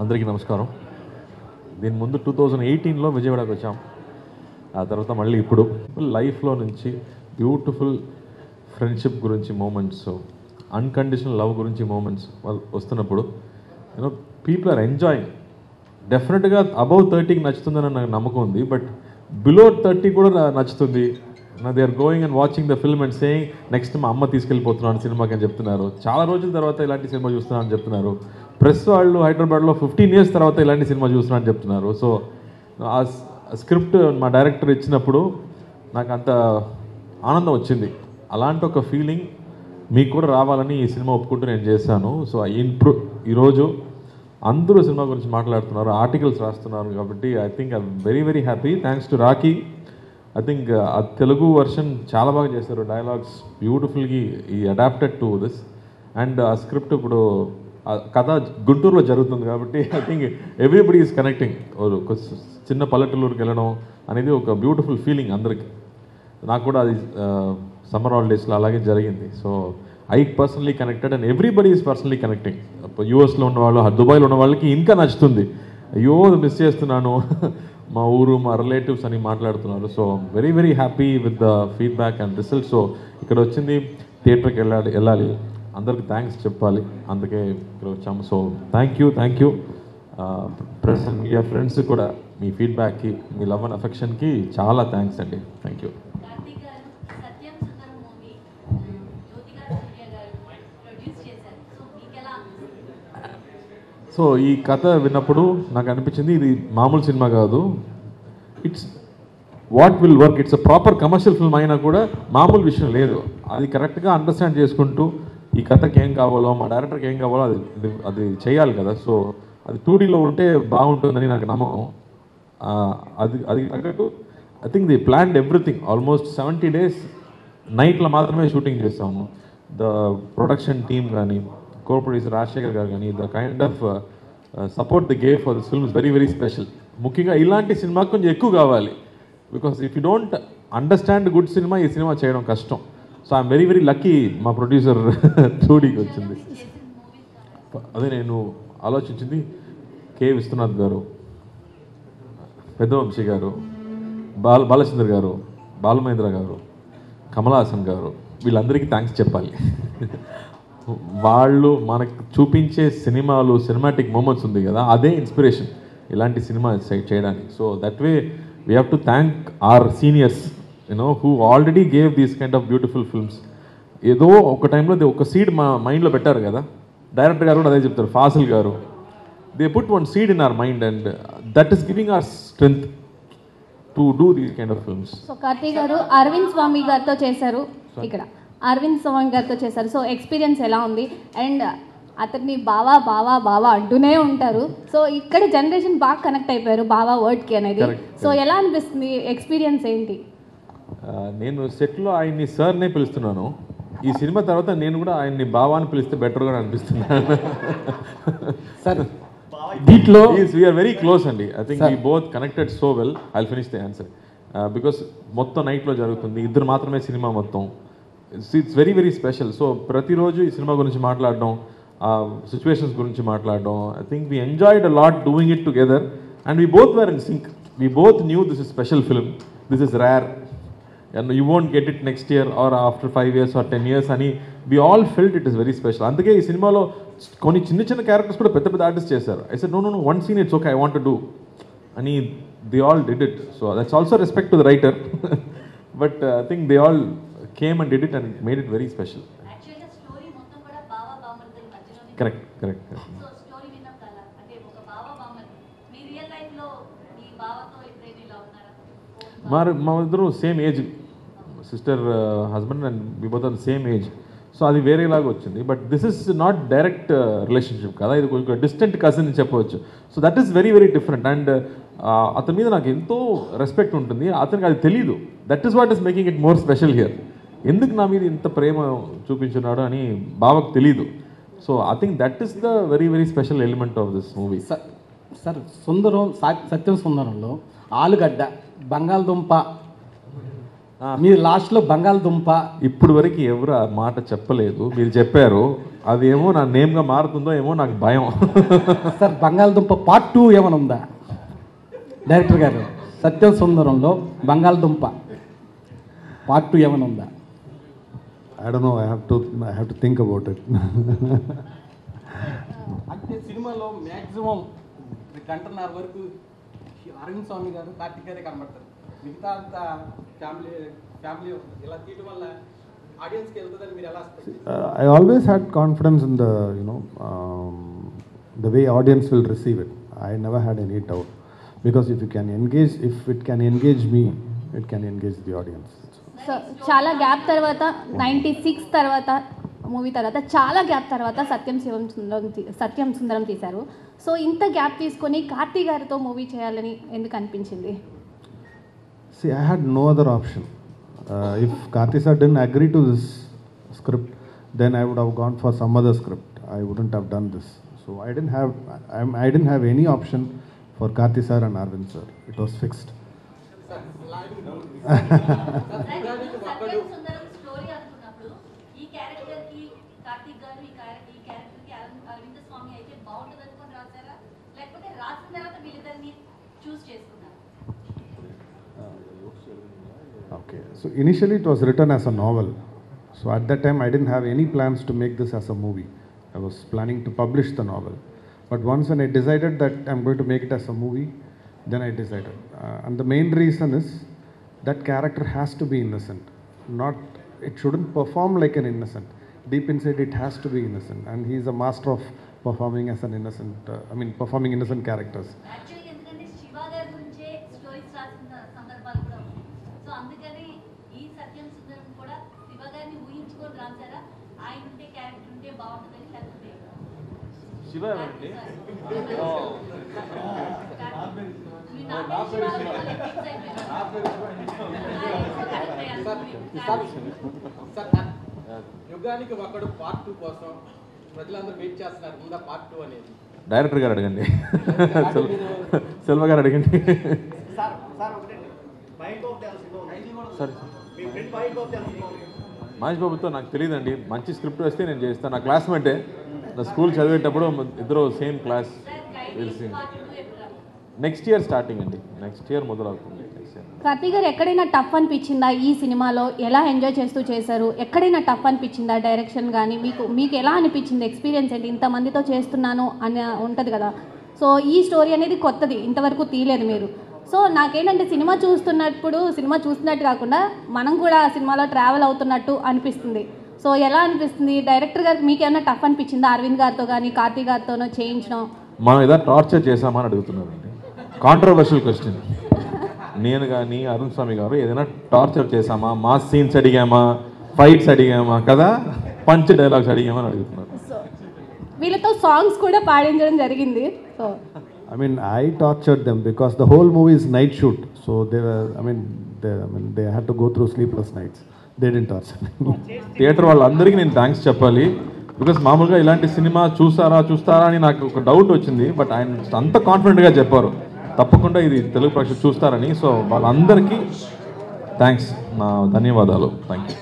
అందరికీ నమస్కారం. దీని ముందు 2018లో విజయవాడకు వచ్చాం. ఆ తర్వాత మళ్ళీ ఇప్పుడు లైఫ్లో నుంచి బ్యూటిఫుల్ ఫ్రెండ్షిప్ గురించి మూమెంట్స్, అన్కండిషనల్ లవ్ గురించి మూమెంట్స్ వస్తున్నప్పుడు పీపుల్ ఆర్ ఎంజాయింగ్. డెఫినెట్గా అబౌవ్ 30కి నచ్చుతుందని నాకు నమ్మకం ఉంది. బట్ బిలో 30 కూడా నచ్చుతుంది. They are going and watching the film and saying next మా అమ్మ తీసుకెళ్ళిపోతున్నాను సినిమాకి అని చెప్తున్నారు. చాలా రోజుల తర్వాత ఇలాంటి సినిమా చూస్తున్నాను అని చెప్తున్నారు. ప్రెస్ వాళ్ళు హైదరాబాద్లో 15 years తర్వాత ఇలాంటి సినిమా చూస్తున్నాను అని చెప్తున్నారు. సో ఆ స్క్రిప్ట్ మా డైరెక్టర్ ఇచ్చినప్పుడు నాకు అంత ఆనందం వచ్చింది. అలాంటి ఒక ఫీలింగ్ మీకు కూడా రావాలని ఈ సినిమా ఒప్పుకుంటూ నేను చేశాను. సో ఈరోజు అందరూ సినిమా గురించి మాట్లాడుతున్నారు, ఆర్టికల్స్ రాస్తున్నారు. కాబట్టి I think I very very happy. Thanks to Rocky. I think ఆ తెలుగు వర్షన్ చాలా బాగా చేశారు. డైలాగ్స్ బ్యూటిఫుల్గా ఈ అడాప్టెడ్ టు దిస్. అండ్ ఆ స్క్రిప్ట్ ఇప్పుడు కథ గుంటూరులో జరుగుతుంది కాబట్టి I think everybody is connecting. ఒక చిన్న పల్లెటూరుకి వెళ్ళడం అనేది ఒక బ్యూటిఫుల్ ఫీలింగ్ అందరికీ. నాకు కూడా అది సమ్మర్ హాలిడేస్లో అలాగే జరిగింది. So I personally connected and everybody is personally connecting. యూఎస్లో ఉన్నవాళ్ళు, దుబాయ్లో ఉన్న వాళ్ళకి ఇంకా నచ్చుతుంది. అయ్యో మిస్ చేస్తున్నాను మా ఊరు, మా రిలేటివ్స్ అని మాట్లాడుతున్నారు. So very very happy with the feedback and result. So ఇక్కడ వచ్చింది థియేటర్కి వెళ్ళాలి, అందరికి థ్యాంక్స్ చెప్పాలి, అందుకే ఇక్కడ వచ్చాము. So thank you press and media friends కూడా మీ ఫీడ్బ్యాక్కి, మీ లవ్ అండ్ అఫెక్షన్కి చాలా థ్యాంక్స్ అండి. Thank you. సో ఈ కథ విన్నప్పుడు నాకు అనిపించింది ఇది మామూలు సినిమా కాదు, it's what will work. It's a proper commercial film అయినా కూడా మామూలు విషయం లేదు. అది కరెక్ట్గా అండర్స్టాండ్ చేసుకుంటూ ఈ కథకి ఏం కావాలో, మా డైరెక్టర్కి ఏం కావాలో అది చేయాలి కదా. సో అది 2Dలో ఉంటే బాగుంటుందని నాకు నమ్మకం. అది తగ్గట్టు I think the planned everything. Almost 70 days నైట్లో మాత్రమే షూటింగ్ చేస్తాము. ద ప్రొడక్షన్ టీమ్ కానీ, కో ప్రొడ్యూసర్ రాజశేఖర్ గారు కానీ, the kind of support the gave for this film is very very special. ముఖ్యంగా ఇలాంటి సినిమాకి కొంచెం ఎక్కువ కావాలి. Because if you don't understand good cinema, ఈ సినిమా చేయడం కష్టం. So I'm very very lucky మా ప్రొడ్యూసర్ 2Dకి వచ్చింది. అదే నేను ఆలోచించింది కె విశ్వనాథ్ గారు, పెద్దవంశీ గారు, బాలచంద్ర గారు, బాలమహేంద్ర గారు, కమల్ హాసన్ గారు, వీళ్ళందరికీ థ్యాంక్స్ చెప్పాలి. వాళ్ళు మనకు చూపించే సినిమాలు, సినిమాటిక్ మూమెంట్స్ ఉంది కదా, అదే ఇన్స్పిరేషన్ ఇలాంటి సినిమా చేయడానికి. So that way we have to thank our seniors who already gave these kind of beautiful films. ఏదో ఒక టైంలో ఒక సీడ్ మా మైండ్లో పెట్టారు కదా, డైరెక్టర్ గారు కూడా అదే చెప్తారు, ఫాసిల్ గారు. They put one seed in our mind and that is giving hour strength to do these kind of films. So Karthik గారు అరవింద్ స్వామి గారితో చేశారు, ఇక్కడ అరవింద్ స్వామి గారితో చేశారు. సో ఎక్స్పీరియన్స్ ఎలా ఉంది? అండ్ అతన్ని బావా బావా బావా అంటూనే ఉంటారు. సో ఇక్కడ జనరేషన్ బాగా కనెక్ట్ అయిపోయారు బావా వర్డ్కి అనేది. సో ఎలా అనిపిస్తుంది, ఎక్స్పీరియన్స్ ఏంటి? నేను సెట్లో ఆయన్ని సార్నే పిలుస్తున్నాను. ఈ సినిమా తర్వాత నేను కూడా ఆయన్ని బావా అని పిలిస్తే బెటర్గా అనిపిస్తున్నాను. సార్ దీంట్లో వీఆర్ వెరీ క్లోజ్ అండి. I think we both connected so well. I finish the answer because మొత్తం నైట్లో జరుగుతుంది, ఇద్దరు మాత్రమే సినిమా మొత్తం. It's very very special. So ప్రతిరోజు ఈ సినిమా గురించి మాట్లాడడం, సిచ్యువేషన్స్ గురించి మాట్లాడడం, I think we enjoyed a lot doing it together and we both were in sync. We both knew this is special film, this is rare and you won't get it next year or after 5 years or 10 years అని we all felt it is very special. అందుకే ఈ సినిమాలో కొన్ని చిన్న చిన్న characters కూడా పెద్ద పెద్ద ఆర్టిస్ట్ చేశారు. I said no one scene it's okay, I want to do అని they all did it. So that's also respect to the writer but I think they all came and did it and made it very special. Actually story మొత్తం కూడా బావా బామర్దల మధ్యలో correct. So story విన్నప్పుడు అంటే ఒక బావా బామర్ది మీ రియల్ లైఫ్ లో మీ బావతో ఎప్పుడైనా ఇలా ఉన్నారా? మా ఇద్దరు same age, sister husband and we both are same age. So అది వేరేలాగా వచ్చింది. But this is not direct relationship కదా, ఇది కొంచెం డిస్టెంట్ కజిన్ అని చెప్పవచ్చు. So that is very very different. And అతని మీద నాకు ఎంతో రెస్పెక్ట్ ఉంటుంది, అతనికి అది తెలీదు. That is what is making it more special here. ఎందుకు నా మీద ఇంత ప్రేమ చూపించున్నాడు అని బావకు తెలీదు. So I think that is the very very special element of this movie. Sir Satyam సుందరంలో ఆలుగడ్డ, బంగాళదుంప మీరు లాస్ట్లో బంగాళదుంప ఇప్పుడు వరకు ఎవరు ఆ మాట చెప్పలేదు, మీరు చెప్పారు. అదేమో నా నేమ్గా మారుతుందో ఏమో నాకు భయం. సార్ బంగాళదుంప పార్ట్ 2 ఏమైనా ఉందా డైరెక్టర్ గారు? సత్యం సుందరంలో బంగాళదుంప పార్ట్ 2 ఏమైనా ఉందా? I don't know. I have to think about it. అంటే సినిమాలో మ్యాక్సిమం గంటన్నర వరకు అరవింద్ స్వామి గారు కార్తిక్ గారే కనబడతారు. మిగతా అంతా ఫ్యామిలీ ఇలా తీయడం వల్ల ఆడియన్స్కి వెళ్తుందని మీరు ఎలా? I always had confidence in the way audience will receive it. I never had any doubt, because if it can engage me, it can engage the audience. So చాలా గ్యాప్ తర్వాత 96 తర్వాత మూవీ తర్వాత చాలా గ్యాప్ తర్వాత సత్యం సుందరం తీశారు. So ఇంత gap తీసుకొని కార్తీ గారితో మూవీ చేయాలని ఎందుకు అనిపించింది? See, I had no other option. If Karthi sir didn't agree to this script, then I would have gone for some other script. I wouldn't have done this. So I didn't have any option for Karthi sir and Arvind sir. It was fixed. Satyam Sundaram story అనుకున్నప్పుడు ఈ character కి కార్తిక్ గారు ఈ character కి అరవింద స్వామి అయితే బాగుంటుంది అనుకుని రాశారా, లేకపోతే రాసిన తర్వాత వీళ్ళిద్దరిని చూస్ చేసుకున్నారా? Okay. So initially it was written as a novel. So at that time I didn't have any plans to make this as a movie. I was planning to publish the novel. But once when I decided that I'm going to make it as a movie, then I decided. And the main reason is that character has to be innocent. It shouldn't perform like an innocent. Deep inside it has to be innocent. And he is a master of performing as an innocent, performing innocent characters. Actually ఎందుకంటే శివ గారి నుంచే stories రాసిన సందర్భాలు కూడా ఉన్నాయి. So అందుకని ఈ సత్యం సుందరం కూడా శివ గారిని ఊహించుకొని రాశారా, ఆయన ఉంటే క్యారెక్టర్ ఉంటే బాగుంటుందని, లేకపోతే శివ ఎవరండి? యుగానికి ఒకడు పార్ట్ 2 కోసం ప్రజలందరూ వెయిట్ చేస్తున్నారు. ముందా పార్ట్ 2 అనేది డైరెక్టర్ గారు అడగండి, సెల్వ గారు అడగండి. సరే, మహేష్ బాబుతో నాకు తెలియదండి. మంచి స్క్రిప్ట్ వస్తే నేను చేస్తాను. నా క్లాస్మేటే, నా స్కూల్ చదివేటప్పుడు ఇద్దరు same class. Next year starting అండి, నెక్స్ట్ ఇయర్ మొదలవుతుంది. కార్తీ గారు ఎక్కడైనా టఫ్ అనిపించిందా ఈ సినిమాలో? ఎలా ఎంజాయ్ చేస్తూ చేశారు? ఎక్కడైనా టఫ్ అనిపించిందా డైరెక్షన్ కానీ? మీకు ఎలా అనిపించింది? ఎక్స్పీరియన్స్ ఏంటి? ఇంతమందితో చేస్తున్నాను అని ఉంటుంది కదా. సో ఈ స్టోరీ అనేది కొత్తది, ఇంతవరకు తీయలేదు మీరు. సో నాకేంటంటే సినిమా చూస్తున్నట్టు కాకుండా మనం కూడా సినిమాలో ట్రావెల్ అవుతున్నట్టు అనిపిస్తుంది. సో ఎలా అనిపిస్తుంది? డైరెక్టర్ గారికి మీకు ఏమైనా టఫ్ అనిపించిందా? అరవింద్ గారితో కానీ కార్తీ గారితోనో చేయించడం? మనం ఏదో టార్చర్ చేసామని అడుగుతున్నారండి. Controversial question. నేను కానీ అరుణ్ స్వామి గారు ఏదైనా టార్చర్ చేసామా? మాస్ సీన్స్ అడిగామా? ఫైట్స్ అడిగామా? కదా, పంచ్ డైలాగ్స్ అడిగామా అని అడుగుతున్నారు. సో వీళ్ళతో సాంగ్స్ కూడా పాడించడం జరిగింది. So I tortured them because the whole movie is night shoot. So they had to go through sleepless nights. They didn't torture me. Theatre వాళ్ళందరికీ నేను థ్యాంక్స్ చెప్పాలి. బికాస్ మామూలుగా ఇలాంటి సినిమా చూస్తారా అని నాకు ఒక డౌట్ వచ్చింది. బట్ ఆయన అంత కాన్ఫిడెంట్గా చెప్పారు తప్పకుండా ఇది తెలుగు ప్రేక్షకులు చూస్తారని. సో వాళ్ళందరికీ థ్యాంక్స్, నా ధన్యవాదాలు. Thank you.